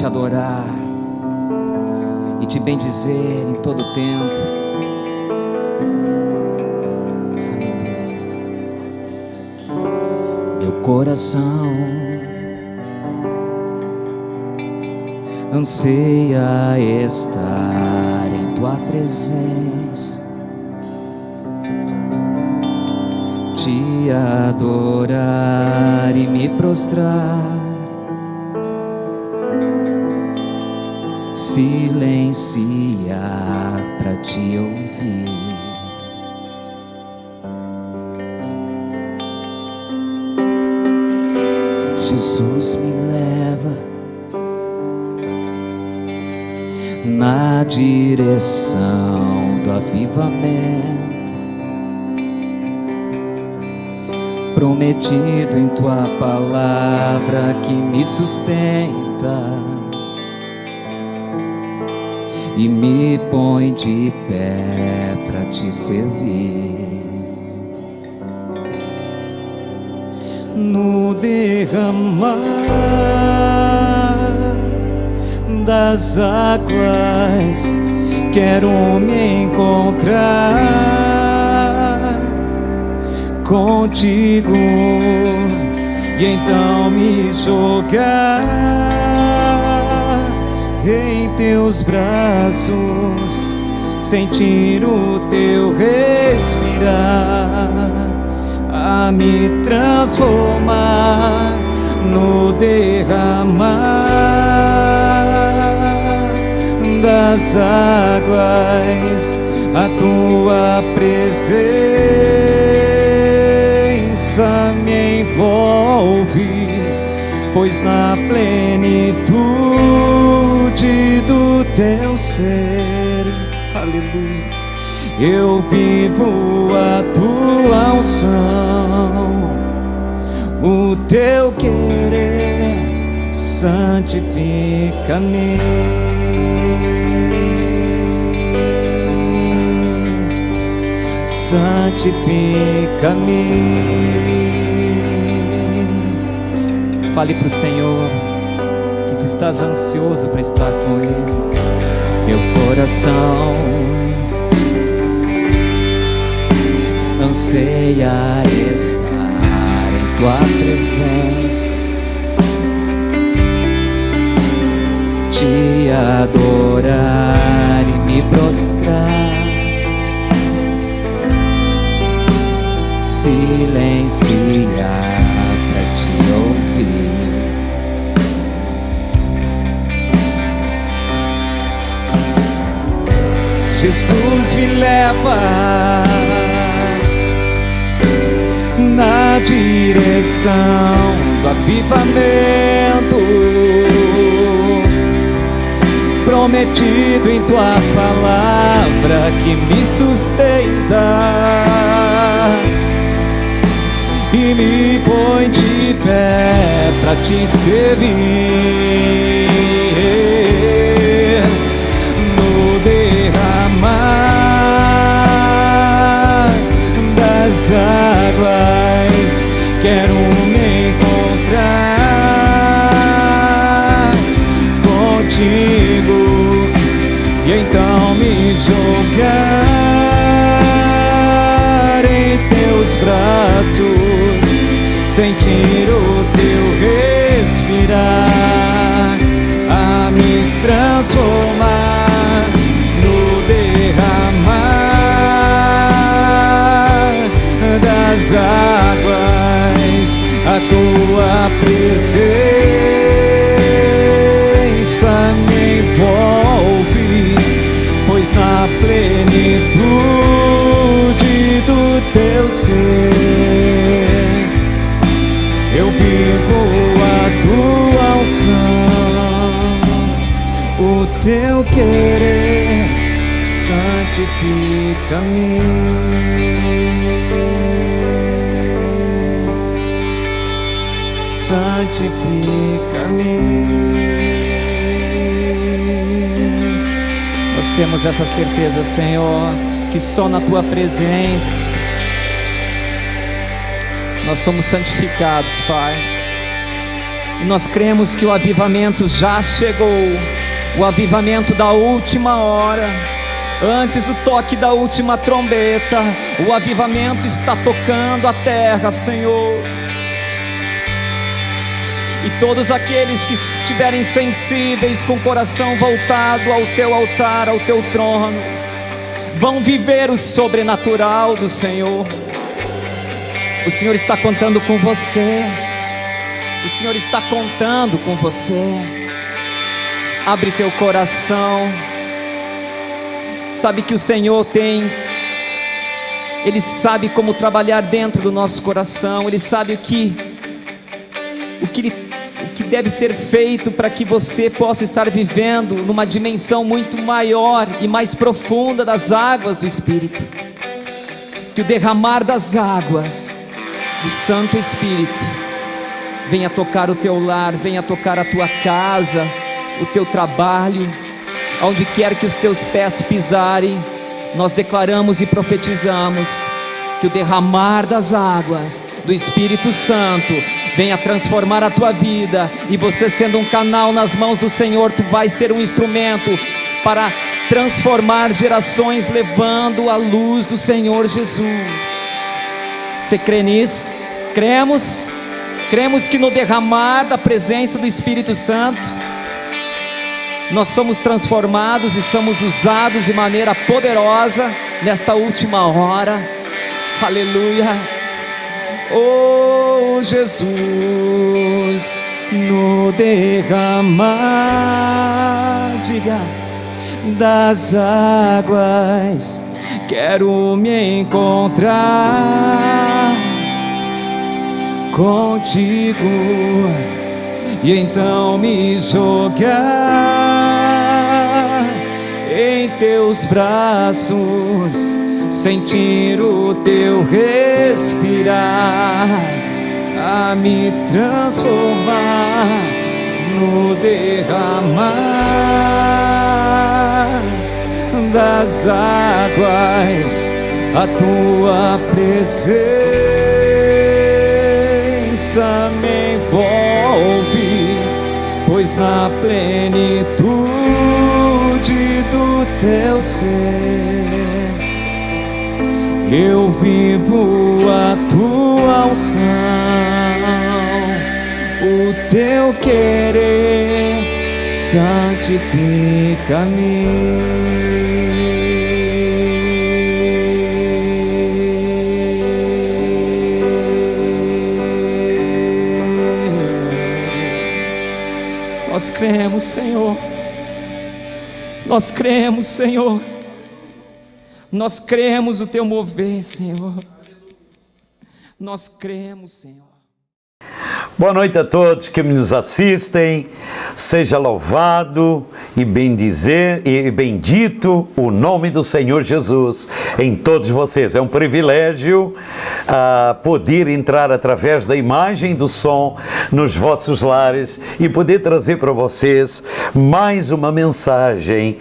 te adorar e te bendizer em todo o tempo. Aleluia. Meu coração anseia estar em tua presença, te adorar e me prostrar, silenciar para te ouvir. Jesus, me leva na direção do avivamento prometido em tua palavra, que me sustenta e me põe de pé para te servir. No derramar das águas quero me encontrar contigo e então me jogar em teus braços, sentir o teu respirar, a me transformar no derramar das águas. A tua presença me envolve, pois na plenitude do teu ser, aleluia, eu vivo a tua unção, o teu querer santifica-me. Santifica-me. Fale para o Senhor que tu estás ansioso para estar com Ele. Meu coração anseia estar em tua presença, te adorar e me prostrar, silenciar para te ouvir. Jesus, me leva na direção do avivamento prometido em tua palavra, que me sustenta e me põe de pé para te servir. No derramar das águas quero me encontrar contigo e então me jogar em teus braços, sentir o teu respirar, a me transformar no derramar das águas. A tua presença me envolve, pois na plenitude do teu ser eu vivo a tua unção, o teu querer santifica-me. Santifica-me. Nós temos essa certeza, Senhor, que só na tua presença nós somos santificados, Pai. E nós cremos que o avivamento já chegou, o avivamento da última hora, antes do toque da última trombeta. O avivamento está tocando a terra, Senhor. E todos aqueles que estiverem sensíveis, com o coração voltado ao teu altar, ao teu trono, vão viver o sobrenatural do Senhor. O Senhor está contando com você. O Senhor está contando com você. Abre teu coração. Sabe que o Senhor Ele sabe como trabalhar dentro do nosso coração. Ele sabe o que deve ser feito para que você possa estar vivendo numa dimensão muito maior e mais profunda das águas do Espírito. Que o derramar das águas do Santo Espírito venha tocar o teu lar, venha tocar a tua casa, o teu trabalho, aonde quer que os teus pés pisarem. Nós declaramos e profetizamos que o derramar das águas do Espírito Santo venha transformar a tua vida, e você, sendo um canal nas mãos do Senhor, tu vai ser um instrumento para transformar gerações, levando a luz do Senhor Jesus. Você crê nisso? Cremos que no derramar da presença do Espírito Santo, nós somos transformados e somos usados de maneira poderosa nesta última hora. Aleluia. Oh Jesus, no derramar, diga, das águas, quero me encontrar contigo, e então me jogar em teus braços, sentir o teu respirar, a me transformar no derramar das águas. A tua presença me envolve, pois na plenitude do teu ser eu vivo a tua unção, o teu querer santifica-me. Nós cremos, Senhor. Nós cremos, Senhor. Nós cremos o teu mover, Senhor. Nós cremos, Senhor. Boa noite a todos que nos assistem. Seja louvado e bendito o nome do Senhor Jesus em todos vocês. É um privilégio poder entrar através da imagem e do som nos vossos lares e poder trazer para vocês mais uma mensagem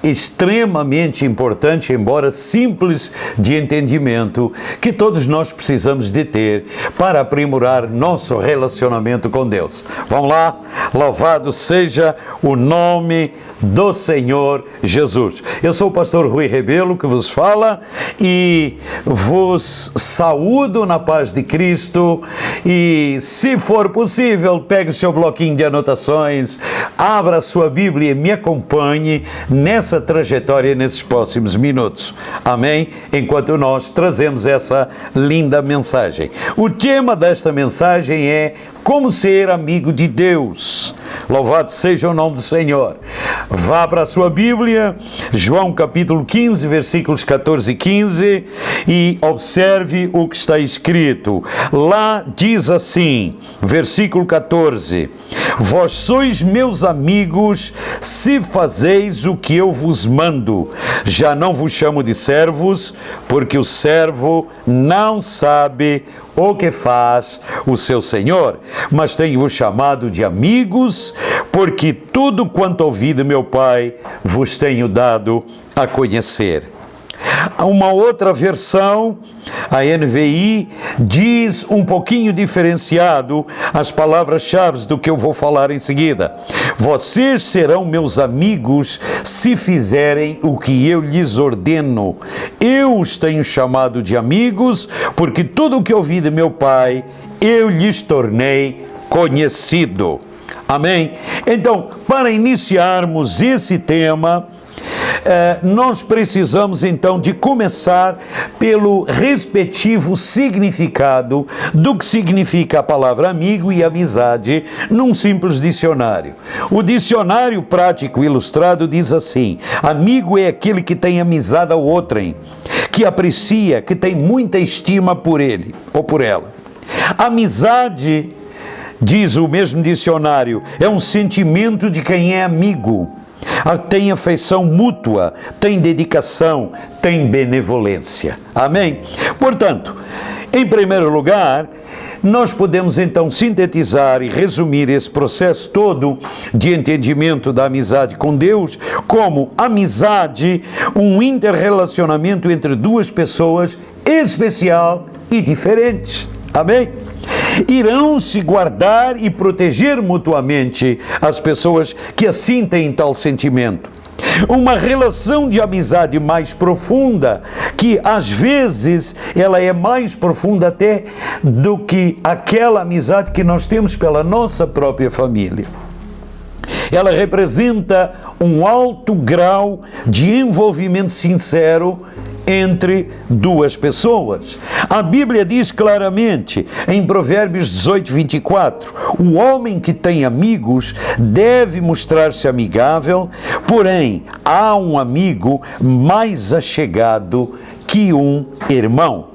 extremamente importante, embora simples de entendimento, que todos nós precisamos de ter para aprimorar nosso relacionamento com Deus. Vamos lá? Louvado seja o nome do Senhor Jesus. Eu sou o pastor Rui Rebelo que vos fala e vos saúdo na paz de Cristo, e se for possível, pegue o seu bloquinho de anotações, abra a sua Bíblia e me acompanhe nessa trajetória nesses próximos minutos. Amém? Enquanto nós trazemos essa linda mensagem. O tema desta mensagem é como ser amigo de Deus. Louvado seja o nome do Senhor. Vá para a sua Bíblia, João capítulo 15, versículos 14 e 15, e observe o que está escrito. Lá diz assim, versículo 14: Vós sois meus amigos se fazeis o que eu vos mando. Já não vos chamo de servos, porque o servo não sabe o que faz o seu Senhor, mas tenho-vos chamado de amigos, porque tudo quanto ouvi de meu Pai vos tenho dado a conhecer. Uma outra versão, a NVI, diz um pouquinho diferenciado as palavras-chave do que eu vou falar em seguida. Vocês serão meus amigos se fizerem o que eu lhes ordeno. Eu os tenho chamado de amigos, porque tudo o que ouvi de meu Pai, eu lhes tornei conhecido. Amém? Então, para iniciarmos esse tema, nós precisamos então de começar pelo respectivo significado do que significa a palavra amigo e amizade num simples dicionário. O dicionário prático ilustrado diz assim: amigo é aquele que tem amizade ao outrem, que aprecia, que tem muita estima por ele ou por ela. Amizade, diz o mesmo dicionário, é um sentimento de quem é amigo. Tem afeição mútua, tem dedicação, tem benevolência. Amém? Portanto, em primeiro lugar, nós podemos então sintetizar e resumir esse processo todo de entendimento da amizade com Deus como amizade, um interrelacionamento entre duas pessoas especial e diferentes. Amém? Irão se guardar e proteger mutuamente as pessoas que assim têm tal sentimento. Uma relação de amizade mais profunda, que às vezes ela é mais profunda até do que aquela amizade que nós temos pela nossa própria família. Ela representa um alto grau de envolvimento sincero entre duas pessoas. A Bíblia diz claramente, em Provérbios 18, 24, o homem que tem amigos deve mostrar-se amigável, porém, há um amigo mais achegado que um irmão.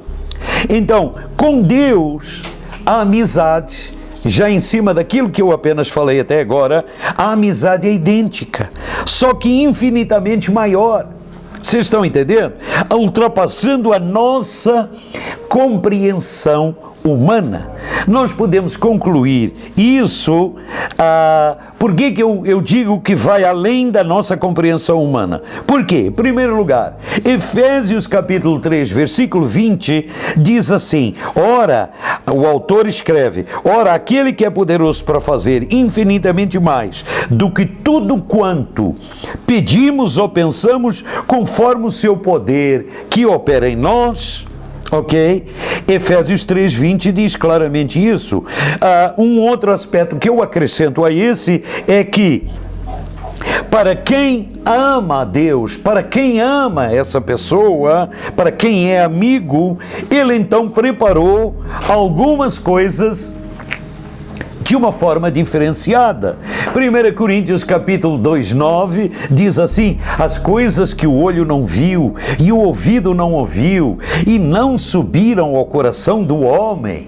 Então, com Deus, a amizade, já em cima daquilo que eu apenas falei até agora, a amizade é idêntica, só que infinitamente maior. Vocês estão entendendo? Ultrapassando a nossa compreensão humana. Nós podemos concluir isso, por que eu digo que vai além da nossa compreensão humana? Por quê? Em primeiro lugar, Efésios capítulo 3, versículo 20, diz assim, ora, o autor escreve, ora, aquele que é poderoso para fazer infinitamente mais do que tudo quanto pedimos ou pensamos, conforme o seu poder que opera em nós. Ok? Efésios 3:20 diz claramente isso. Um outro aspecto que eu acrescento a esse é que para quem ama a Deus, para quem ama essa pessoa, para quem é amigo, ele então preparou algumas coisas de uma forma diferenciada. 1 Coríntios capítulo 2:9 diz assim, as coisas que o olho não viu e o ouvido não ouviu e não subiram ao coração do homem.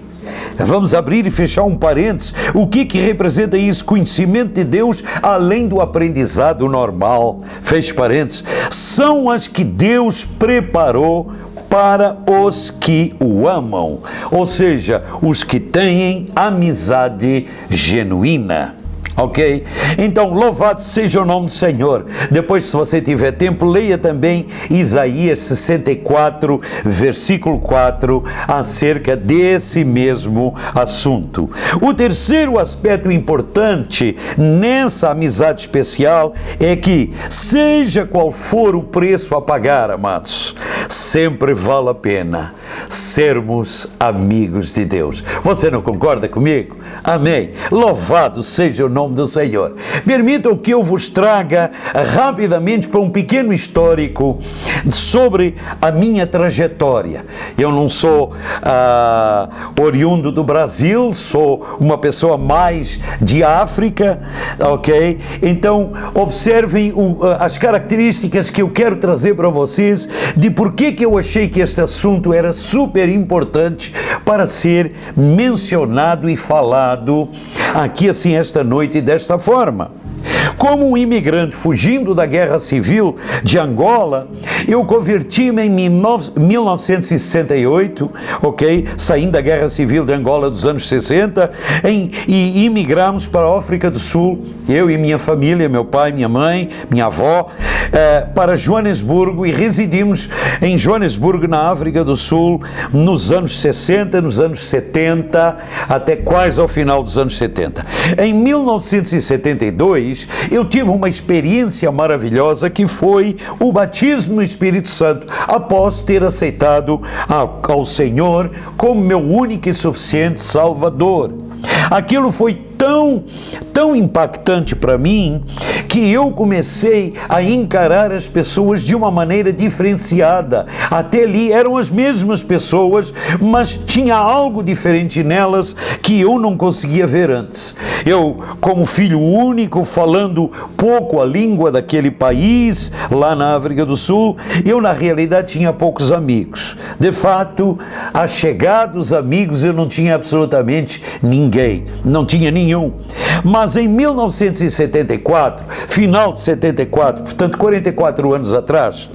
Vamos abrir e fechar um parênteses. O que representa isso? Conhecimento de Deus além do aprendizado normal. Feche parênteses. São as que Deus preparou para os que o amam, ou seja, os que têm amizade genuína. Ok? Então, louvado seja o nome do Senhor. Depois, se você tiver tempo, leia também Isaías 64, versículo 4, acerca desse mesmo assunto. O terceiro aspecto importante nessa amizade especial é que, seja qual for o preço a pagar, amados, sempre vale a pena sermos amigos de Deus. Você não concorda comigo? Amém. Louvado seja o nome do Senhor. Permitam que eu vos traga rapidamente para um pequeno histórico sobre a minha trajetória. Eu não sou oriundo do Brasil, sou uma pessoa mais de África, ok? Então, observem as características que eu quero trazer para vocês de por que eu achei que este assunto era super importante para ser mencionado e falado aqui assim esta noite desta forma. Como um imigrante fugindo da guerra civil de Angola, eu converti-me em 1968, ok? Saindo da guerra civil de Angola dos anos 60, e imigramos para a África do Sul, eu e minha família, meu pai, minha mãe, minha avó, para Joanesburgo, e residimos em Joanesburgo, na África do Sul, nos anos 60, nos anos 70, até quase ao final dos anos 70. Em 1972, eu tive uma experiência maravilhosa que foi o batismo no Espírito Santo, após ter aceitado ao Senhor como meu único e suficiente Salvador. Aquilo foi tão impactante para mim, que eu comecei a encarar as pessoas de uma maneira diferenciada. Até ali eram as mesmas pessoas, mas tinha algo diferente nelas que eu não conseguia ver antes. Eu, como filho único, falando pouco a língua daquele país, lá na África do Sul, eu na realidade tinha poucos amigos. De fato, allegados amigos eu não tinha absolutamente ninguém, não tinha nenhum. Mas em 1974, final de 74, portanto 44 anos atrás,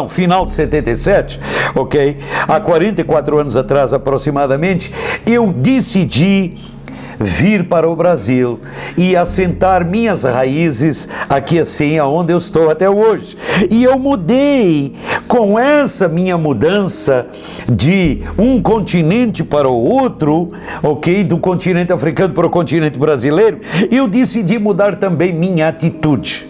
final de 77, ok? Há 44 anos atrás aproximadamente, eu decidi vir para o Brasil e assentar minhas raízes aqui assim, aonde eu estou até hoje. E eu mudei, com essa minha mudança de um continente para o outro, ok, do continente africano para o continente brasileiro, eu decidi mudar também minha atitude.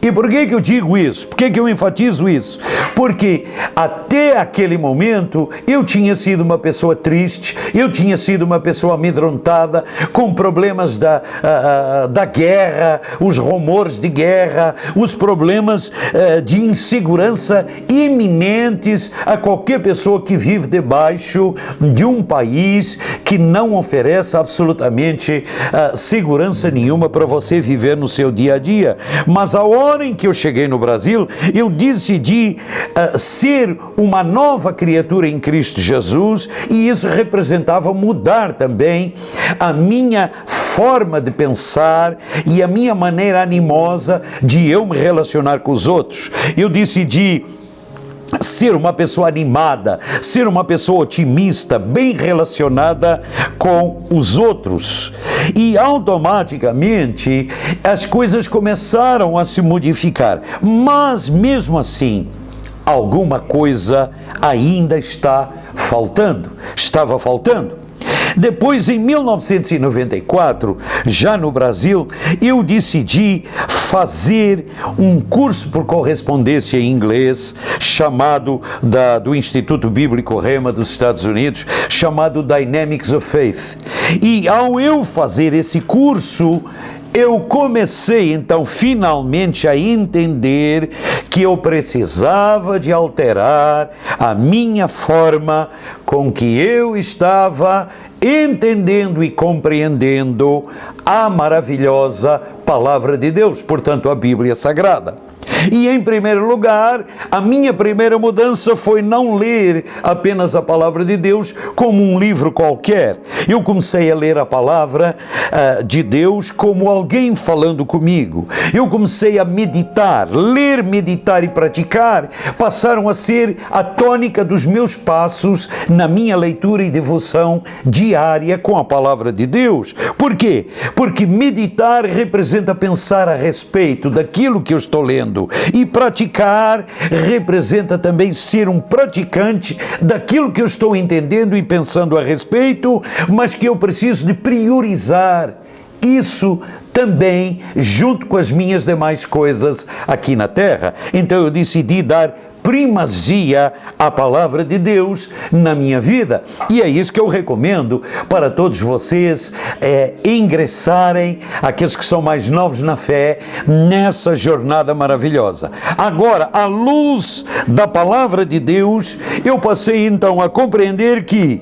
E por que eu digo isso? Por que eu enfatizo isso? Porque até aquele momento eu tinha sido uma pessoa triste, eu tinha sido uma pessoa amedrontada, com problemas da guerra, os rumores de guerra, os problemas de insegurança iminentes a qualquer pessoa que vive debaixo de um país que não oferece absolutamente segurança nenhuma para você viver no seu dia a dia. Mas a hora em que eu cheguei no Brasil, eu decidi ser uma nova criatura em Cristo Jesus, e isso representava mudar também a minha forma de pensar e a minha maneira animosa de eu me relacionar com os outros. Eu decidi ser uma pessoa animada, ser uma pessoa otimista, bem relacionada com os outros. E automaticamente as coisas começaram a se modificar. Mas mesmo assim, alguma coisa ainda estava faltando. Depois, em 1994, já no Brasil, eu decidi fazer um curso por correspondência em inglês, chamado do Instituto Bíblico Rema dos Estados Unidos, chamado Dynamics of Faith. E ao eu fazer esse curso, eu comecei então finalmente a entender que eu precisava de alterar a minha forma com que eu estava entendendo e compreendendo a maravilhosa Palavra de Deus, portanto a Bíblia Sagrada. E em primeiro lugar, a minha primeira mudança foi não ler apenas a Palavra de Deus como um livro qualquer. Eu comecei a ler a Palavra de Deus como alguém falando comigo. Eu comecei a meditar. Ler, meditar e praticar passaram a ser a tônica dos meus passos na minha leitura e devoção diária com a Palavra de Deus. Por quê? Porque meditar representa pensar a respeito daquilo que eu estou lendo. E praticar representa também ser um praticante daquilo que eu estou entendendo e pensando a respeito, mas que eu preciso de priorizar isso também junto com as minhas demais coisas aqui na Terra. Então eu decidi dar primazia à Palavra de Deus na minha vida. E é isso que eu recomendo para todos vocês ingressarem, aqueles que são mais novos na fé, nessa jornada maravilhosa. Agora, à luz da Palavra de Deus, eu passei então a compreender que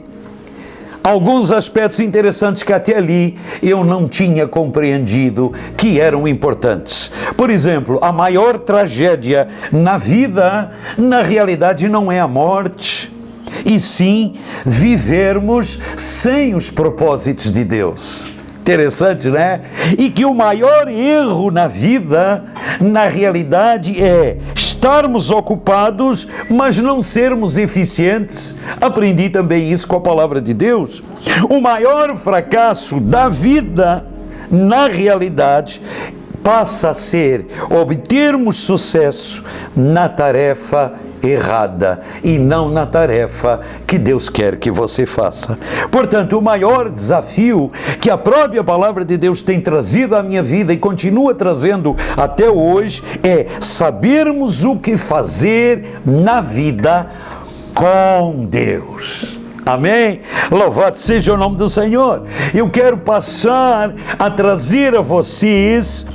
alguns aspectos interessantes que até ali eu não tinha compreendido que eram importantes. Por exemplo, a maior tragédia na vida, na realidade, não é a morte, e sim vivermos sem os propósitos de Deus. Interessante, né? E que o maior erro na vida, na realidade, é estarmos ocupados, mas não sermos eficientes. Aprendi também isso com a palavra de Deus. O maior fracasso da vida, na realidade, passa a ser obtermos sucesso na tarefa errada e não na tarefa que Deus quer que você faça. Portanto, o maior desafio que a própria palavra de Deus tem trazido à minha vida e continua trazendo até hoje é sabermos o que fazer na vida com Deus. Amém? Louvado seja o nome do Senhor. Eu quero passar a trazer a vocês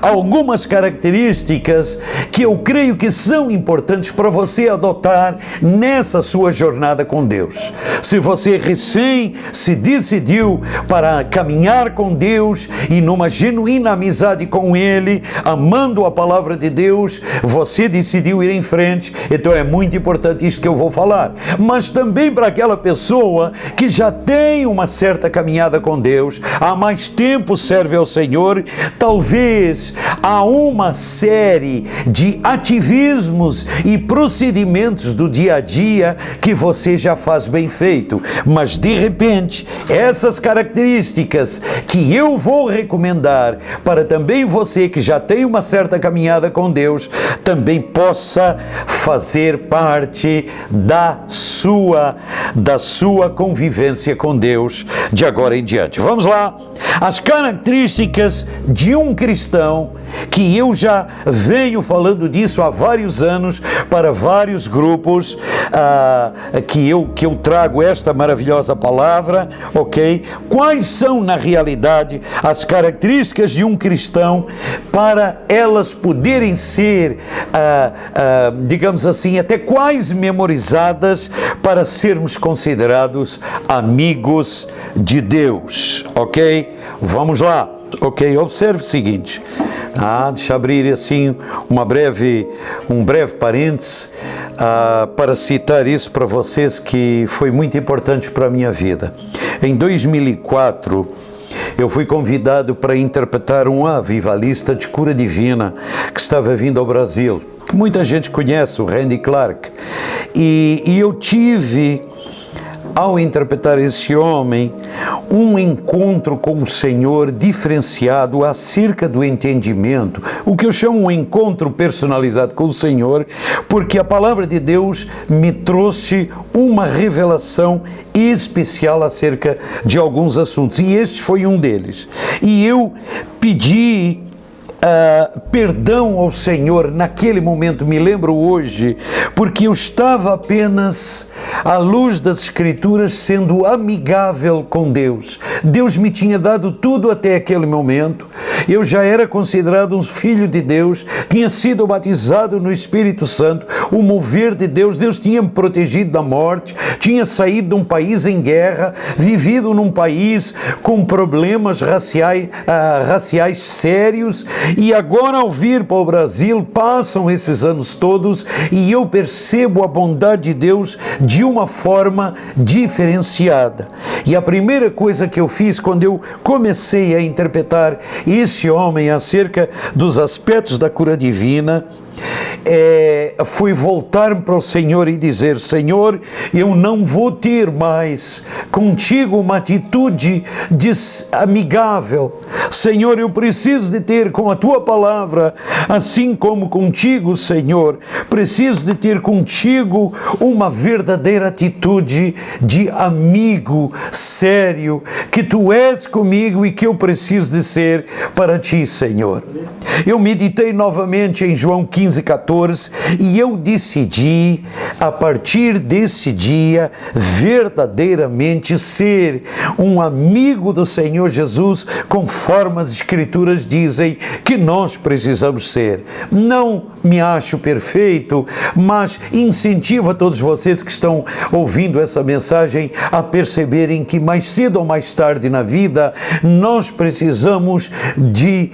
algumas características que eu creio que são importantes para você adotar nessa sua jornada com Deus. Se você recém se decidiu para caminhar com Deus e numa genuína amizade com Ele, amando a palavra de Deus, você decidiu ir em frente, então é muito importante isso que eu vou falar. Mas também para aquela pessoa que já tem uma certa caminhada com Deus, há mais tempo serve ao Senhor, talvez há uma série de ativismos e procedimentos do dia a dia que você já faz bem feito, mas de repente essas características que eu vou recomendar para também você que já tem uma certa caminhada com Deus, também possa fazer parte da sua convivência com Deus de agora em diante. Vamos lá, as características de um cristão, que eu já venho falando disso há vários anos para vários grupos que eu trago esta maravilhosa palavra, ok? Quais são na realidade as características de um cristão para elas poderem ser, digamos assim, até quase memorizadas para sermos considerados amigos de Deus, ok? Vamos lá. Ok, observe o seguinte, deixa eu abrir assim um breve parênteses para citar isso para vocês, que foi muito importante para a minha vida. Em 2004, eu fui convidado para interpretar um avivalista de cura divina que estava vindo ao Brasil, que muita gente conhece, o Randy Clark, e eu tive, ao interpretar esse homem, um encontro com o Senhor diferenciado acerca do entendimento, o que eu chamo um encontro personalizado com o Senhor, porque a palavra de Deus me trouxe uma revelação especial acerca de alguns assuntos, e este foi um deles. E eu pedi perdão ao Senhor naquele momento, me lembro hoje, porque eu estava apenas à luz das Escrituras sendo amigável com Deus. Deus me tinha dado tudo até aquele momento, eu já era considerado um filho de Deus, tinha sido batizado no Espírito Santo, o mover de Deus, Deus tinha me protegido da morte, tinha saído de um país em guerra, vivido num país com problemas raciais sérios, e agora ao vir para o Brasil, passam esses anos todos e eu percebo a bondade de Deus de uma forma diferenciada. E a primeira coisa que eu fiz quando eu comecei a interpretar esse homem acerca dos aspectos da cura divina, foi voltar para o Senhor e dizer: Senhor, eu não vou ter mais contigo uma atitude amigável. Senhor, eu preciso de ter com a tua palavra, assim como contigo, Senhor, preciso de ter contigo uma verdadeira atitude de amigo sério, que tu és comigo e que eu preciso de ser para ti, Senhor. Eu meditei novamente em João 15:14 e eu decidi, a partir desse dia, verdadeiramente ser um amigo do Senhor Jesus, conforme as Escrituras dizem que nós precisamos ser. Não me acho perfeito, mas incentivo a todos vocês que estão ouvindo essa mensagem a perceberem que mais cedo ou mais tarde na vida nós precisamos de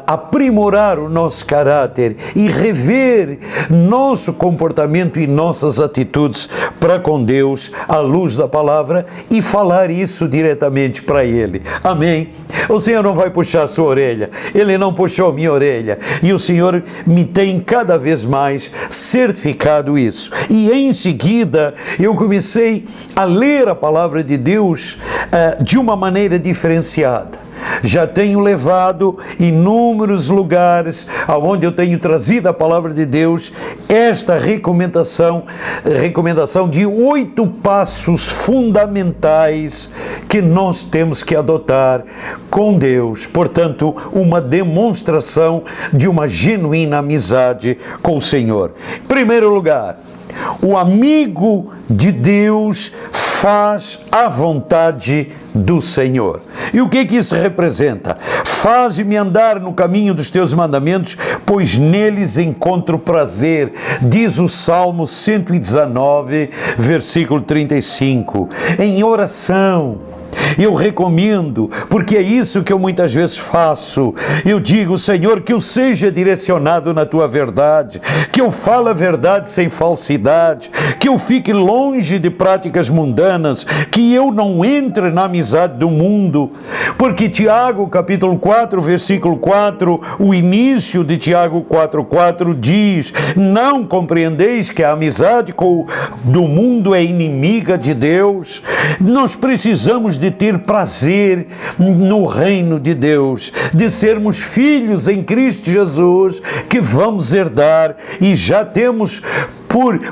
aprimorar o nosso caráter e rever rever nosso comportamento e nossas atitudes para com Deus à luz da palavra e falar isso diretamente para Ele. Amém? O Senhor não vai puxar a sua orelha, Ele não puxou a minha orelha, e o Senhor me tem cada vez mais certificado isso. E em seguida eu comecei a ler a palavra de Deus de uma maneira diferenciada. Já tenho levado inúmeros lugares aonde eu tenho trazido a palavra de Deus, esta recomendação de 8 passos fundamentais que nós temos que adotar com Deus. Portanto, uma demonstração de uma genuína amizade com o Senhor. Em primeiro lugar, o amigo de Deus faz a vontade do Senhor. E o que isso representa? Faze-me andar no caminho dos teus mandamentos, pois neles encontro prazer, diz o Salmo 119, versículo 35. Em oração, eu recomendo, porque é isso que eu muitas vezes faço. Eu digo, Senhor, que eu seja direcionado na Tua verdade, que eu fale a verdade sem falsidade, que eu fique longe de práticas mundanas, que eu não entre na amizade do mundo, porque Tiago, capítulo 4, versículo 4, o início de Tiago 4,4 diz: não compreendeis que a amizade do mundo é inimiga de Deus? Nós precisamos de ter prazer no reino de Deus, de sermos filhos em Cristo Jesus, que vamos herdar, e já temos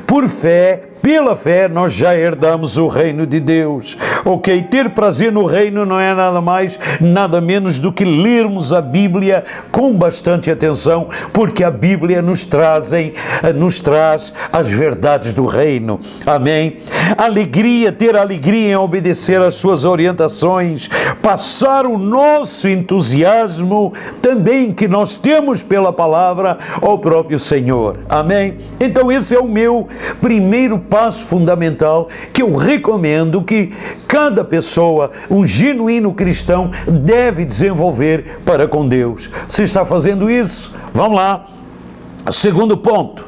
por fé. Pela fé, nós já herdamos o reino de Deus. Ok? Ter prazer no reino não é nada mais, nada menos do que lermos a Bíblia com bastante atenção, porque a Bíblia nos traz as verdades do reino. Amém? Ter alegria em obedecer às suas orientações, passar o nosso entusiasmo também que nós temos pela palavra ao próprio Senhor. Amém? Então esse é o meu primeiro passo fundamental que eu recomendo que cada pessoa, um genuíno cristão, deve desenvolver para com Deus. Você está fazendo isso? Vamos lá. Segundo ponto,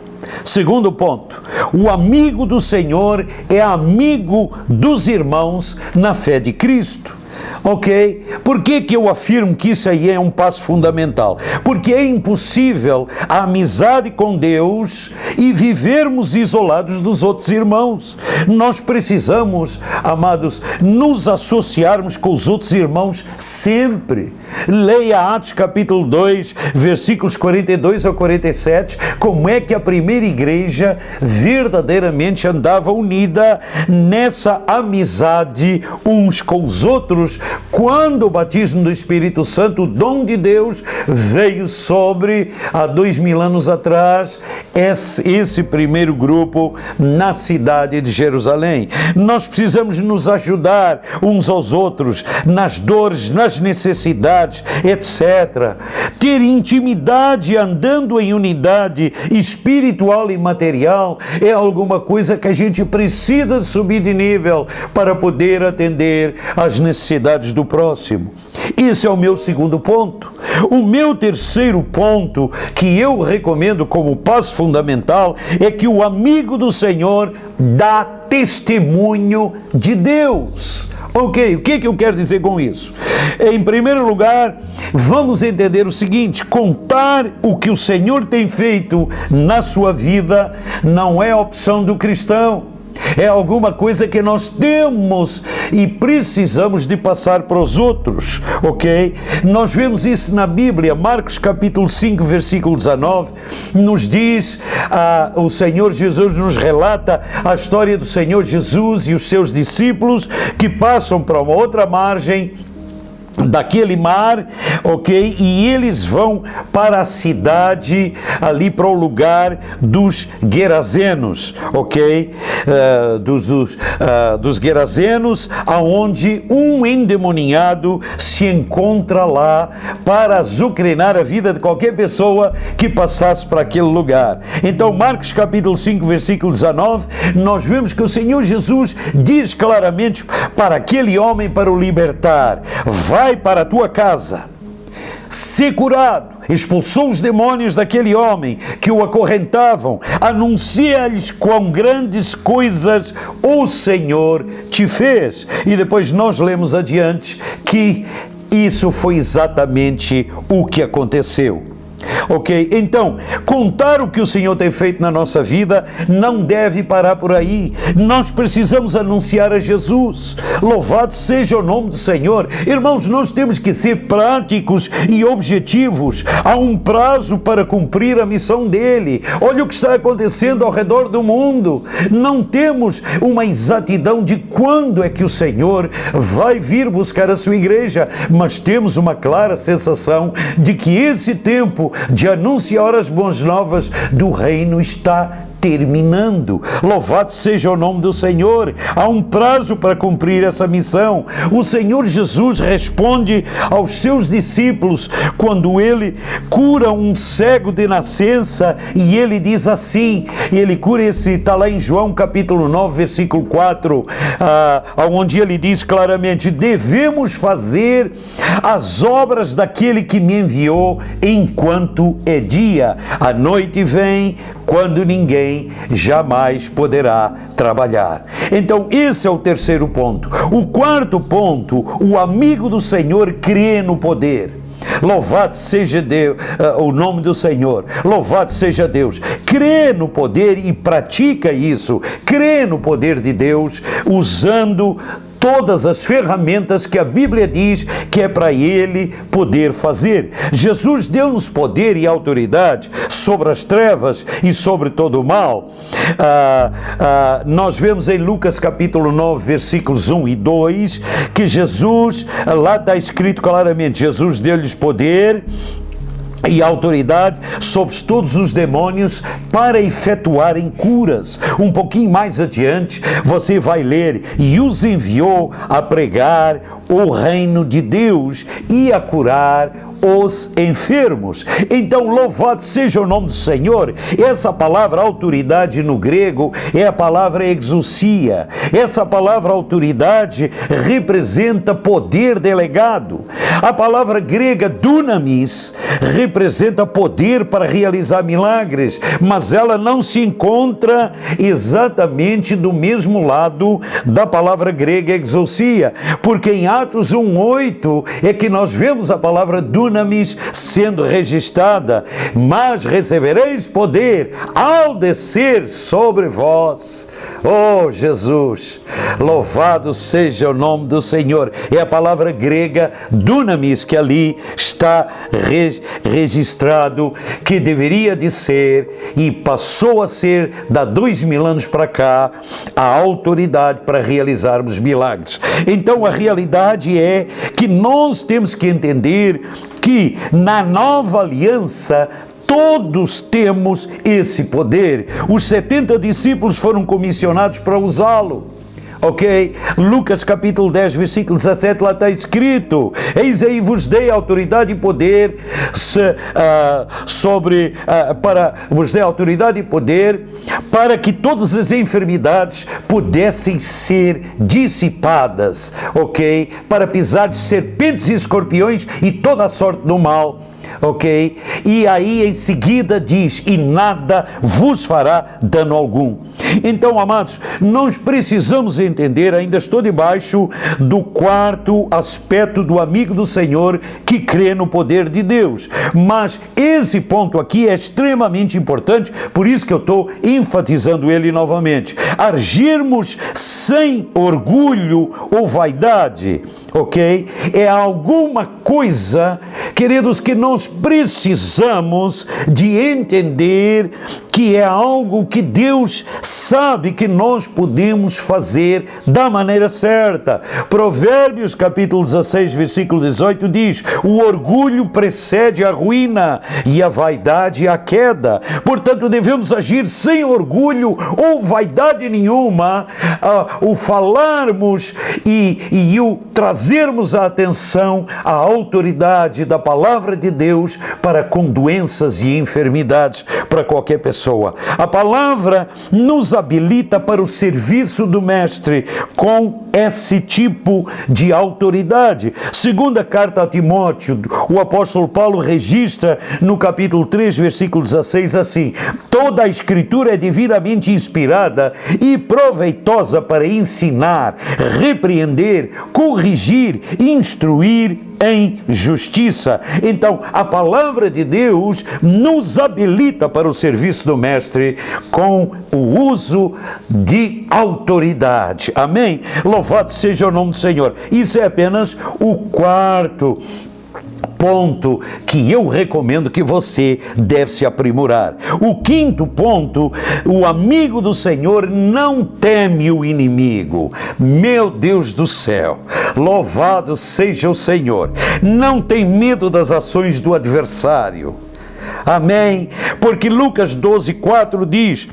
o amigo do Senhor é amigo dos irmãos na fé de Cristo. Ok? Por que eu afirmo que isso aí é um passo fundamental? Porque é impossível a amizade com Deus e vivermos isolados dos outros irmãos. Nós precisamos, amados, nos associarmos com os outros irmãos sempre. Leia Atos capítulo 2, versículos 42 ao 47, como é que a primeira igreja verdadeiramente andava unida nessa amizade uns com os outros, quando o batismo do Espírito Santo, o dom de Deus, veio sobre, há 2000 anos atrás, esse primeiro grupo na cidade de Jerusalém. Nós precisamos nos ajudar uns aos outros, nas dores, nas necessidades, etc. Ter intimidade andando em unidade espiritual e material é alguma coisa que a gente precisa subir de nível para poder atender às necessidades do próximo. Esse é o meu segundo ponto. O meu terceiro ponto, que eu recomendo como passo fundamental, é que o amigo do Senhor dá testemunho de Deus. Ok, o que eu quero dizer com isso? Em primeiro lugar, vamos entender o seguinte: contar o que o Senhor tem feito na sua vida não é opção do cristão. É alguma coisa que nós temos e precisamos de passar para os outros, ok? Nós vemos isso na Bíblia. Marcos capítulo 5, versículo 19, nos diz, o Senhor Jesus nos relata a história do Senhor Jesus e os seus discípulos que passam para uma outra margem daquele mar, ok? E eles vão para a cidade, ali para o lugar dos Gerazenos, ok? Dos Gerazenos, aonde um endemoniado se encontra lá para azucrinar a vida de qualquer pessoa que passasse para aquele lugar. Então, Marcos capítulo 5, versículo 19, nós vemos que o Senhor Jesus diz claramente para aquele homem, para o libertar: vai para a tua casa, ser curado, expulsou os demônios daquele homem que o acorrentavam, anuncia-lhes quão grandes coisas o Senhor te fez. E depois nós lemos adiante que isso foi exatamente o que aconteceu. Ok? Então, contar o que o Senhor tem feito na nossa vida não deve parar por aí. Nós precisamos anunciar a Jesus. Louvado seja o nome do Senhor. Irmãos, nós temos que ser práticos e objetivos. Há um prazo para cumprir a missão dele. Olha o que está acontecendo ao redor do mundo. Não temos uma exatidão de quando é que o Senhor vai vir buscar a sua igreja, mas temos uma clara sensação de que esse tempo de anunciar as boas novas do reino está terminando. Louvado seja o nome do Senhor. Há um prazo para cumprir essa missão. O Senhor Jesus responde aos seus discípulos quando ele cura um cego de nascença, e ele diz assim, ele cura está lá em João capítulo 9, versículo 4, onde ele diz claramente: devemos fazer as obras daquele que me enviou enquanto é dia. A noite vem quando ninguém jamais poderá trabalhar. Então, esse é o terceiro ponto. O quarto ponto: o amigo do Senhor crê no poder. Louvado seja Deus, o nome do Senhor. Louvado seja Deus. Crê no poder e pratica isso. Crê no poder de Deus usando todas as ferramentas que a Bíblia diz que é para ele poder fazer. Jesus deu-nos poder e autoridade sobre as trevas e sobre todo o mal. Nós vemos em Lucas capítulo 9, versículos 1 e 2, que Jesus, lá está escrito claramente, Jesus deu-lhes poder e autoridade sobre todos os demônios para efetuarem curas. Um pouquinho mais adiante você vai ler: e os enviou a pregar o reino de Deus e a curar os enfermos. Então, louvado seja o nome do Senhor. Essa palavra autoridade no grego é a palavra exousia. Essa palavra autoridade representa poder delegado. A palavra grega dunamis representa poder para realizar milagres, mas ela não se encontra exatamente do mesmo lado da palavra grega exousia, porque em Atos 1:8 é que nós vemos a palavra dunamis sendo registrada: mas recebereis poder ao descer sobre vós. Oh Jesus, louvado seja o nome do Senhor. É a palavra grega dunamis que ali está registrado, que deveria de ser e passou a ser, da 2000 anos para cá, a autoridade para realizarmos milagres. Então a realidade é que nós temos que entender que na nova aliança todos temos esse poder. Os 70 discípulos foram comissionados para usá-lo. Ok? Lucas capítulo 10, versículo 17, lá está escrito: eis aí vos dei autoridade e poder vos dei autoridade e poder para que todas as enfermidades pudessem ser dissipadas, ok? Para pisar de serpentes e escorpiões e toda a sorte do mal. Ok? E aí em seguida diz: e nada vos fará dano algum. Então, amados, nós precisamos entender, ainda estou debaixo do quarto aspecto do amigo do Senhor que crê no poder de Deus, mas esse ponto aqui é extremamente importante, por isso que eu estou enfatizando ele novamente: agirmos sem orgulho ou vaidade. Ok? É alguma coisa, queridos, que nós precisamos de entender que é algo que Deus sabe que nós podemos fazer da maneira certa. Provérbios capítulo 16, versículo 18 diz: o orgulho precede a ruína e a vaidade a queda. Portanto, devemos agir sem orgulho ou vaidade nenhuma, o falarmos e o trazer trazermos a atenção à autoridade da palavra de Deus para com doenças e enfermidades para qualquer pessoa. A palavra nos habilita para o serviço do Mestre com esse tipo de autoridade. Segunda carta a Timóteo, o apóstolo Paulo registra no capítulo 3, versículo 16 assim: toda a escritura é divinamente inspirada e proveitosa para ensinar, repreender, corrigir, instruir em justiça. Então, a palavra de Deus nos habilita para o serviço do Mestre com o uso de autoridade. Amém? Louvado seja o nome do Senhor. Isso é apenas o quarto ponto que eu recomendo que você deve se aprimorar. O quinto ponto: o amigo do Senhor não teme o inimigo. Meu Deus do céu, louvado seja o Senhor. Não tem medo das ações do adversário. Amém? Porque Lucas 12:4 diz: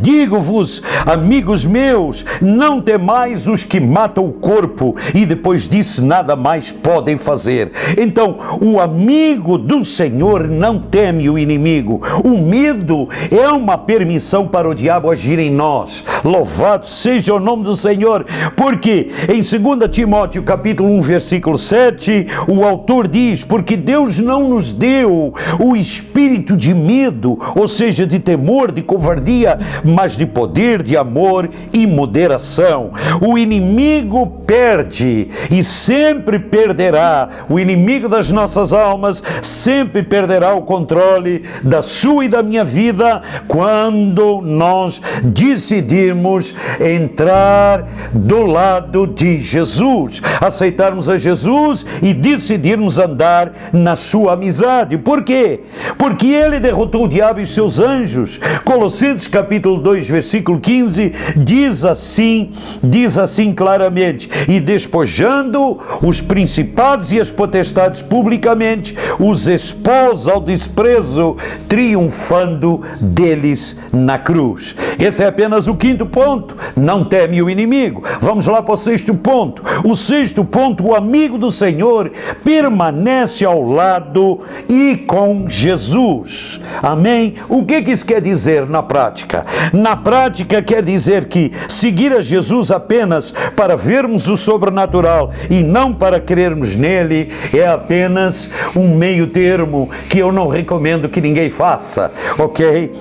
digo-vos, amigos meus, não temais os que matam o corpo e depois disso nada mais podem fazer. Então, o amigo do Senhor não teme o inimigo. O medo é uma permissão para o diabo agir em nós. Louvado seja o nome do Senhor, porque em 2 Timóteo capítulo 1, versículo 7, o autor diz: porque Deus não nos deu o espírito de medo, ou seja, de temor, de covardia, mas de poder, de amor e moderação. O inimigo perde e sempre perderá. O inimigo das nossas almas sempre perderá o controle da sua e da minha vida quando nós decidirmos entrar do lado de Jesus, aceitarmos a Jesus e decidirmos andar na sua amizade. Por quê? Porque ele derrotou o diabo e seus anjos. Colossenses capítulo 2, versículo 15, diz assim claramente: e despojando os principados e as potestades publicamente, os expôs ao desprezo, triunfando deles na cruz. Esse é apenas o quinto ponto: não teme o inimigo. Vamos lá para o sexto ponto. O sexto ponto: o amigo do Senhor permanece ao lado e com Jesus. Amém? O que isso quer dizer na prática? Na prática quer dizer que seguir a Jesus apenas para vermos o sobrenatural e não para crermos nele é apenas um meio termo que eu não recomendo que ninguém faça, ok?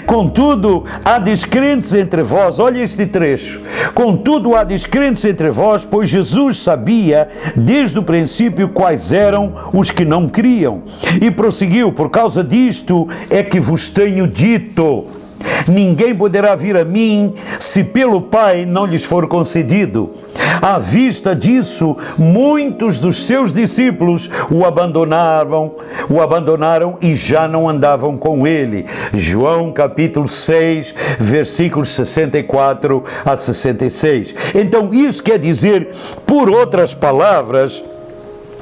Contudo, há descrentes entre vós, olha este trecho: contudo há descrentes entre vós, pois Jesus sabia desde o princípio quais eram os que não criam. E prosseguiu: por causa disto é que vos tenho dito, ninguém poderá vir a mim se pelo Pai não lhes for concedido. À vista disso, muitos dos seus discípulos o abandonaram e já não andavam com ele. João capítulo 6, versículos 64 a 66. Então isso quer dizer, por outras palavras,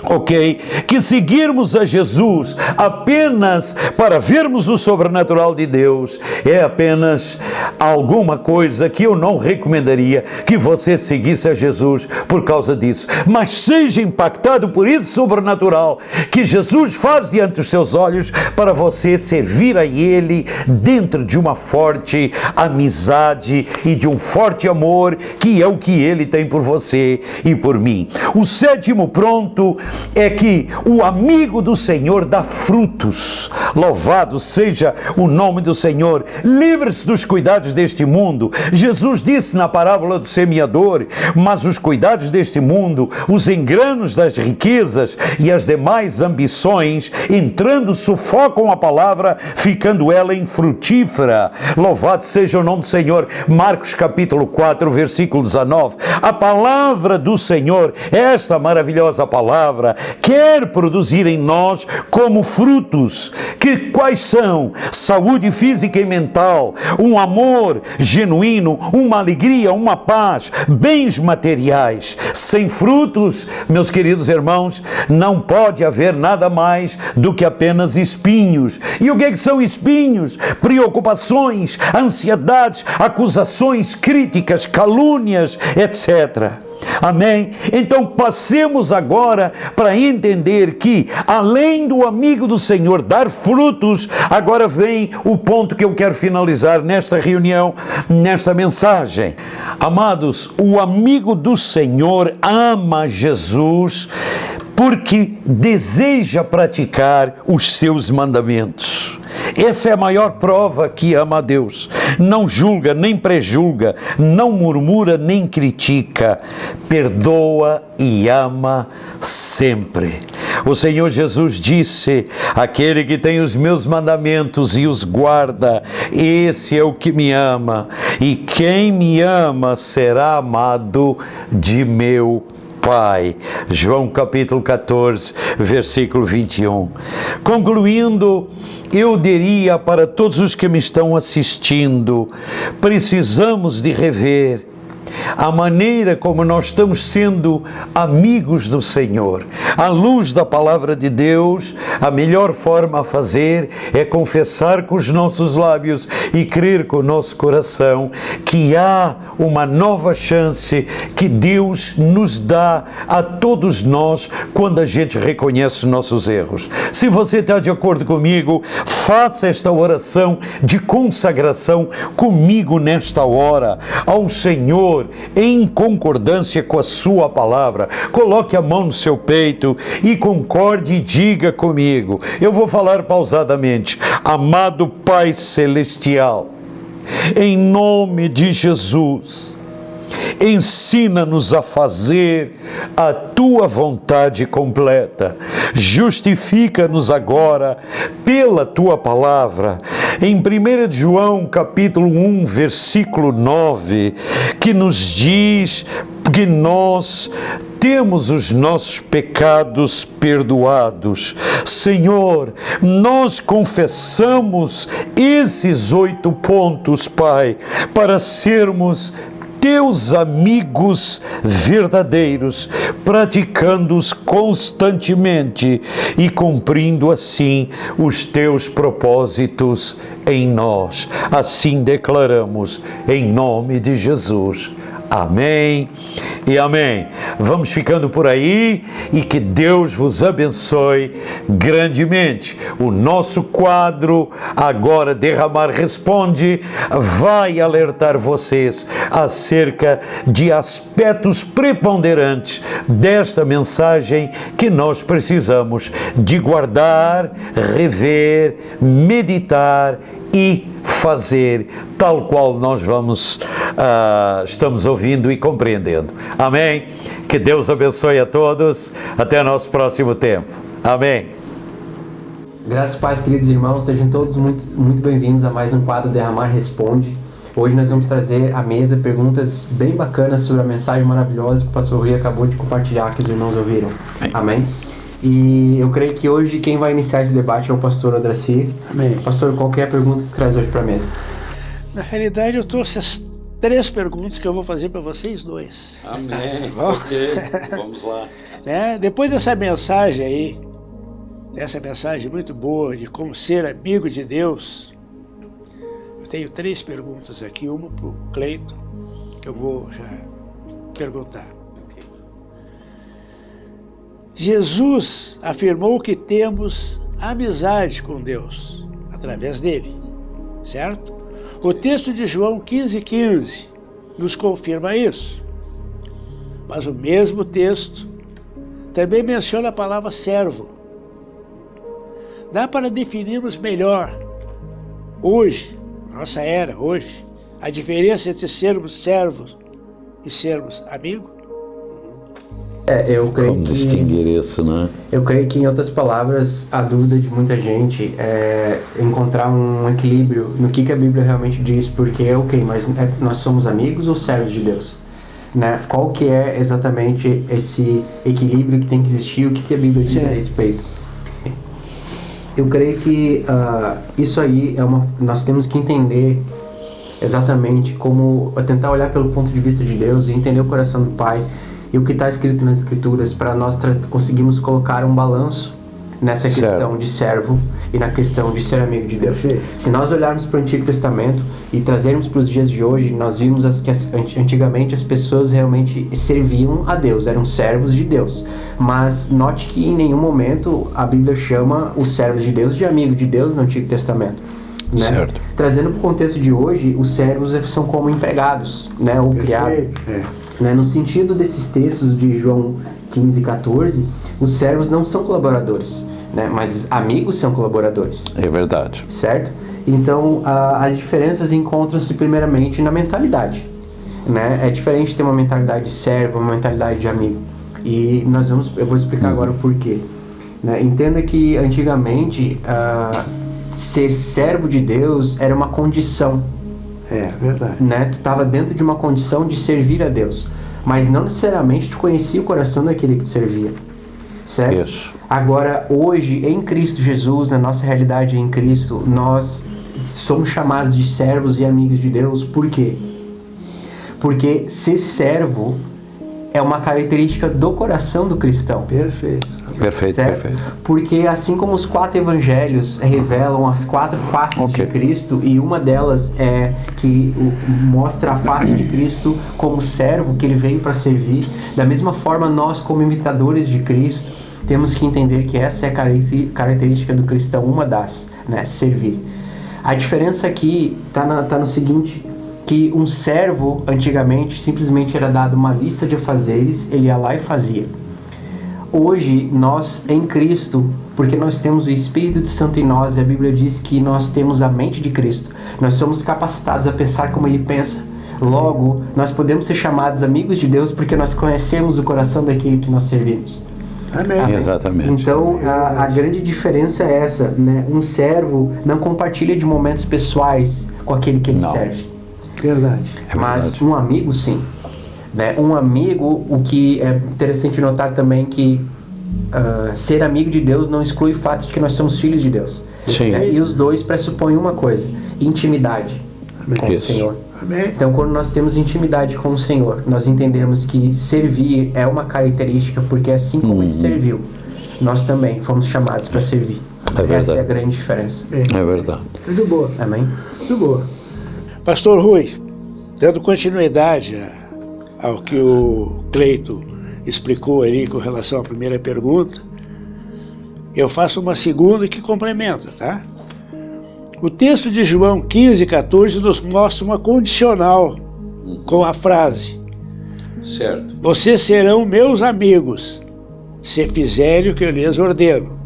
ok, que seguirmos a Jesus apenas para vermos o sobrenatural de Deus é apenas alguma coisa que eu não recomendaria que você seguisse a Jesus por causa disso. Mas seja impactado por esse sobrenatural que Jesus faz diante dos seus olhos para você servir a Ele dentro de uma forte amizade e de um forte amor, que é o que Ele tem por você e por mim. O sétimo ponto é que o amigo do Senhor dá frutos. Louvado seja o nome do Senhor. Livre-se dos cuidados deste mundo. Jesus disse na parábola do semeador: mas os cuidados deste mundo, os enganos das riquezas e as demais ambições, entrando, sufocam a palavra, ficando ela infrutífera. Louvado seja o nome do Senhor. Marcos capítulo 4, versículo 19. A palavra do Senhor, esta maravilhosa palavra, quer produzir em nós como frutos, que quais são? Saúde física e mental, um amor genuíno, uma alegria, uma paz, bens materiais. Sem frutos, meus queridos irmãos, não pode haver nada mais do que apenas espinhos. E o que é que são espinhos? Preocupações, ansiedades, acusações, críticas, calúnias, etc. Amém? Então passemos agora para entender que, além do amigo do Senhor dar frutos, agora vem o ponto que eu quero finalizar nesta reunião, nesta mensagem. Amados, o amigo do Senhor ama Jesus porque deseja praticar os seus mandamentos. Essa é a maior prova que ama a Deus. Não julga, nem prejulga, não murmura, nem critica. Perdoa e ama sempre. O Senhor Jesus disse: aquele que tem os meus mandamentos e os guarda, esse é o que me ama. E quem me ama será amado de meu Pai. João capítulo 14, versículo 21. Concluindo, eu diria para todos os que me estão assistindo, precisamos de rever a maneira como nós estamos sendo amigos do Senhor. À luz da palavra de Deus, a melhor forma a fazer é confessar com os nossos lábios e crer com o nosso coração que há uma nova chance que Deus nos dá a todos nós quando a gente reconhece nossos erros. Se você está de acordo comigo, faça esta oração de consagração comigo nesta hora ao Senhor, em concordância com a sua palavra. Coloque a mão no seu peito e concorde e diga comigo. Eu vou falar pausadamente. Amado Pai Celestial, em nome de Jesus, ensina-nos a fazer a tua vontade completa. Justifica-nos agora pela tua palavra. Em 1 João capítulo 1, versículo 9, que nos diz que nós temos os nossos pecados perdoados. Senhor, nós confessamos esses 8 pontos, Pai, para sermos teus amigos verdadeiros, praticando-os constantemente e cumprindo assim os teus propósitos em nós. Assim declaramos em nome de Jesus. Amém e amém. Vamos ficando por aí e que Deus vos abençoe grandemente. O nosso quadro agora Derramar Responde vai alertar vocês acerca de aspectos preponderantes desta mensagem que nós precisamos de guardar, rever, meditar e fazer tal qual nós estamos ouvindo e compreendendo. Amém? Que Deus abençoe a todos. Até nosso próximo tempo. Amém. Graças e paz, queridos irmãos, sejam todos muito bem-vindos a mais um quadro Derramar Responde. Hoje nós vamos trazer à mesa perguntas bem bacanas sobre a mensagem maravilhosa que o pastor Rui acabou de compartilhar, que os irmãos ouviram. Amém? E eu creio que hoje quem vai iniciar esse debate é o pastor Andraci. Amém. Pastor, qual que é a pergunta que traz hoje para a mesa? Na realidade, eu trouxe as 3 perguntas que eu vou fazer para vocês dois. Amém. Tá ok, vamos lá. Depois dessa mensagem aí, essa mensagem muito boa de como ser amigo de Deus, eu tenho 3 perguntas aqui, uma para o Cleiton, que eu vou já perguntar. Jesus afirmou que temos amizade com Deus através dele, certo? O texto de João 15,15 nos confirma isso. Mas o mesmo texto também menciona a palavra servo. Dá para definirmos melhor, hoje, nossa era, hoje, a diferença entre sermos servos e sermos amigos? Eu creio Como que distinguir isso, né? Eu creio que, em outras palavras, a dúvida de muita gente é encontrar um equilíbrio no que a Bíblia realmente diz, porque, mas nós somos amigos ou servos de Deus? Né? Qual que é exatamente esse equilíbrio que tem que existir, o que a Bíblia diz a respeito? Eu creio que isso aí nós temos que entender exatamente como tentar olhar pelo ponto de vista de Deus e entender o coração do Pai e o que está escrito nas Escrituras, para nós conseguirmos colocar um balanço nessa questão de servo e na questão de ser amigo de Deus. Se nós olharmos para o Antigo Testamento e trazermos para os dias de hoje, nós vimos que antigamente as pessoas realmente serviam a Deus, eram servos de Deus. Mas note que em nenhum momento a Bíblia chama os servos de Deus de amigo de Deus no Antigo Testamento. Né? Certo. Trazendo para o contexto de hoje, os servos são como empregados, né? Ou criados. Né? No sentido desses textos de João 15 e 14, os servos não são colaboradores, né? Mas amigos são colaboradores. É verdade. Certo? Então, as diferenças encontram-se primeiramente na mentalidade. Né? É diferente ter uma mentalidade de servo, uma mentalidade de amigo. E eu vou explicar agora o porquê. Né? Entenda que antigamente ser servo de Deus era uma condição. Verdade. Né? Tu estava dentro de uma condição de servir a Deus, mas não necessariamente tu conhecia o coração daquele que tu servia, certo? Isso. Agora, hoje, em Cristo Jesus, na nossa realidade em Cristo, nós somos chamados de servos e amigos de Deus. Por quê? Porque ser servo é uma característica do coração do cristão. Perfeito. Perfeito, Certo? perfeito. Porque assim como os 4 evangelhos revelam as 4 faces de Cristo, e uma delas é que mostra a face de Cristo como servo, que ele veio para servir, da mesma forma nós, como imitadores de Cristo, temos que entender que essa é a característica do cristão, uma das, né, servir. A diferença aqui tá no seguinte, que um servo antigamente simplesmente era dado uma lista de afazeres, ele ia lá e fazia. Hoje, nós em Cristo, porque nós temos o Espírito Santo em nós, e a Bíblia diz que nós temos a mente de Cristo, nós somos capacitados a pensar como Ele pensa. Logo, nós podemos ser chamados amigos de Deus porque nós conhecemos o coração daquele que nós servimos. Amém. Exatamente. Então, a grande diferença é essa, né? Um servo não compartilha de momentos pessoais com aquele que ele serve. Verdade. Mas um amigo, sim. Né? Um amigo, o que é interessante notar também que ser amigo de Deus não exclui o fato de que nós somos filhos de Deus. Sim. Né? E os dois pressupõem uma coisa: intimidade com o Senhor. Amém. Então, quando nós temos intimidade com o Senhor, nós entendemos que servir é uma característica, porque assim como Ele serviu, nós também fomos chamados para servir. Essa é a grande diferença. É verdade. Muito boa. Amém? Muito boa. Pastor Rui, dando continuidade ao que o Cleito explicou ali com relação à primeira pergunta, eu faço uma segunda que complementa, tá? O texto de João 15, 14 nos mostra uma condicional com a frase: Certo. vocês serão meus amigos, se fizerem o que eu lhes ordeno.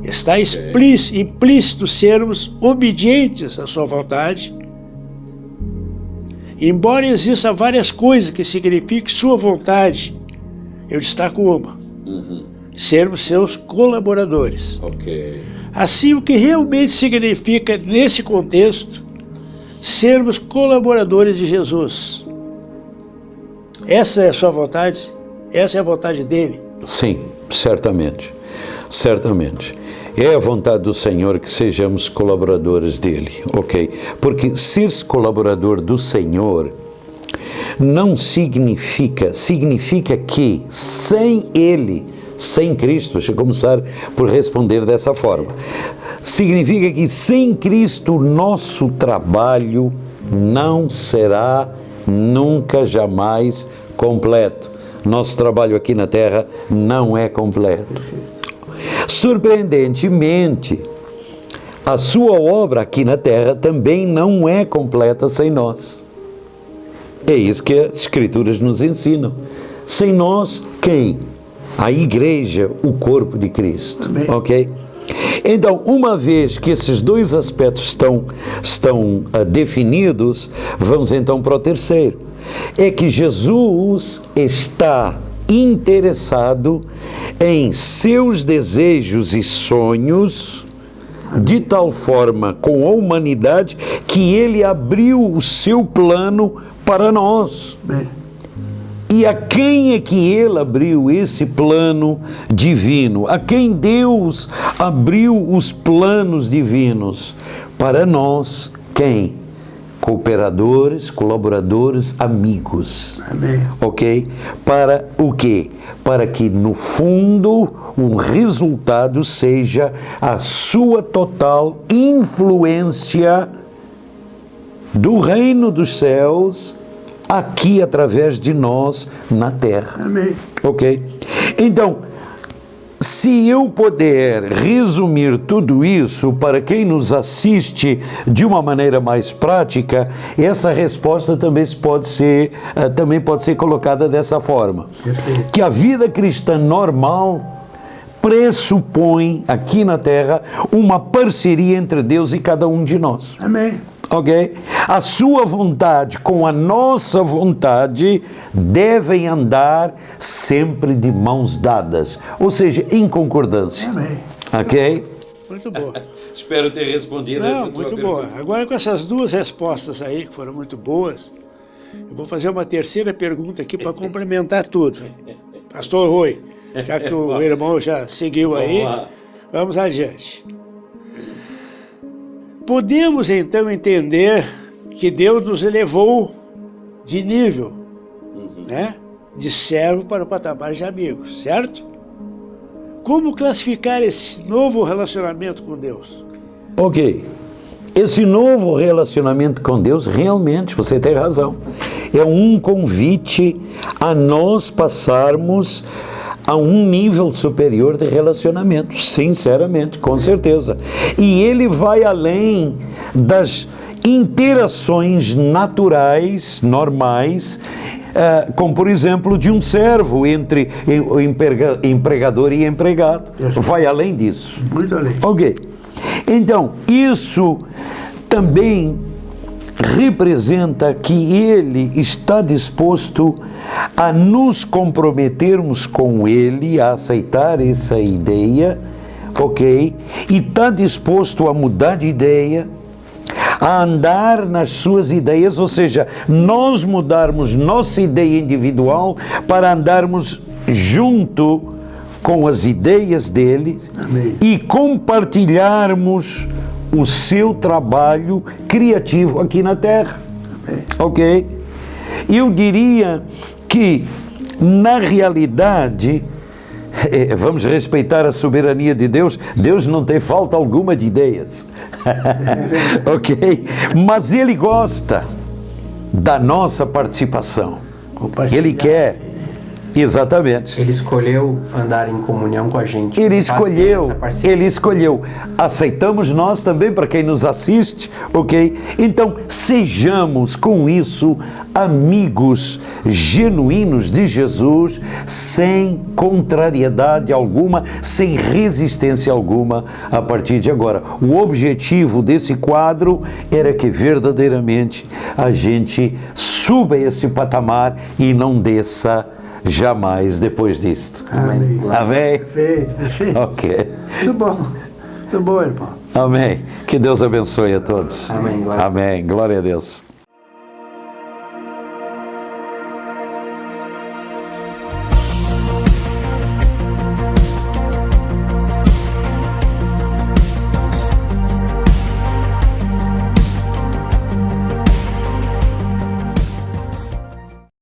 Está implícito sermos obedientes à sua vontade. Embora existam várias coisas que signifiquem sua vontade, eu destaco uma: sermos seus colaboradores. Ok. Assim, o que realmente significa, nesse contexto, sermos colaboradores de Jesus. Essa é a sua vontade? Essa é a vontade dele? Sim, certamente. Certamente. É a vontade do Senhor que sejamos colaboradores dele, ok? Porque ser colaborador do Senhor não significa que sem Ele, sem Cristo, deixa eu começar por responder dessa forma. Significa que sem Cristo nosso trabalho não será nunca, jamais completo. Nosso trabalho aqui na Terra não é completo. Surpreendentemente, a sua obra aqui na Terra também não é completa sem nós. É isso que as Escrituras nos ensinam. Sem nós, quem? A Igreja, o corpo de Cristo. Amém. Ok? Então, uma vez que esses dois aspectos estão definidos, vamos então para o terceiro. É que Jesus está interessado em seus desejos e sonhos de tal forma com a humanidade que ele abriu o seu plano para nós. Bem. E a quem é que ele abriu esse plano divino? A quem Deus abriu os planos divinos? Para nós, quem? cooperadores, colaboradores, amigos. Amém. Ok? Para o quê? Para que, no fundo, o resultado seja a sua total influência do reino dos céus aqui através de nós na terra. Amém. Ok? Então, se eu puder resumir tudo isso para quem nos assiste de uma maneira mais prática, essa resposta também pode ser colocada dessa forma. Perfeito. Que a vida cristã normal pressupõe aqui na Terra uma parceria entre Deus e cada um de nós. Amém. Ok? A sua vontade com a nossa vontade devem andar sempre de mãos dadas, ou seja, em concordância. Amém. Ok? Muito boa. Espero ter respondido essa Não, tua muito pergunta. boa. Agora, com essas duas respostas aí, que foram muito boas, eu vou fazer uma terceira pergunta aqui para complementar tudo. Pastor Rui, já que o irmão já seguiu aí, vamos adiante. Podemos então entender que Deus nos elevou de nível, né? De servo para o patamar de amigos, certo? Como classificar esse novo relacionamento com Deus? Ok. Esse novo relacionamento com Deus, realmente, você tem razão, é um convite a nós passarmos a um nível superior de relacionamento, sinceramente, com certeza. E ele vai além das interações naturais, normais, como por exemplo de um servo entre o empregador e empregado. Vai além disso. Muito além. Ok. Então, isso também representa que ele está disposto a nos comprometermos com ele, a aceitar essa ideia, ok? E está disposto a mudar de ideia, a andar nas suas ideias, ou seja, nós mudarmos nossa ideia individual para andarmos junto com as ideias dele. Amém. E compartilharmos o seu trabalho criativo aqui na Terra. Amém. Ok? Eu diria que, na realidade, vamos respeitar a soberania de Deus. Deus não tem falta alguma de ideias. Ok? Mas Ele gosta da nossa participação. Ele quer. Exatamente. Ele escolheu andar em comunhão com a gente. Ele fazer escolheu, essa parceria. ele escolheu. Aceitamos nós também, para quem nos assiste, ok? Então, sejamos com isso amigos genuínos de Jesus, sem contrariedade alguma, sem resistência alguma a partir de agora. O objetivo desse quadro era que verdadeiramente a gente suba esse patamar e não desça jamais depois disto. Amém. Amém? Perfeito, perfeito. Ok. Muito bom, irmão. Amém. Que Deus abençoe a todos. Amém. Glória. Amém. Glória a Deus.